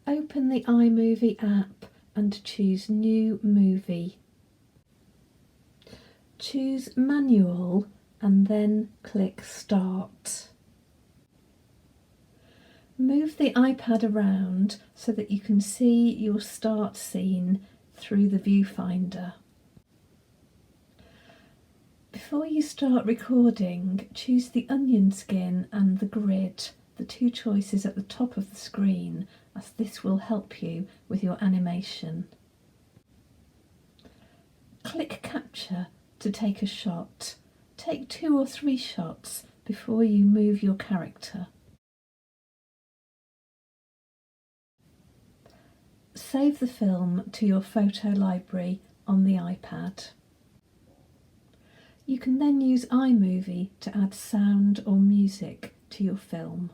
Open the iMovie app and choose New Movie. Choose Manual and then click Start. Move the iPad around so that you can see your start scene through the viewfinder. Before you start recording, choose the onion skin and the grid, the two choices at the top of the screen, as this will help you with your animation. Click Capture to take a shot. Take 2 or 3 shots before you move your character. Save the film to your photo library on the iPad. You can then use iMovie to add sound or music to your film.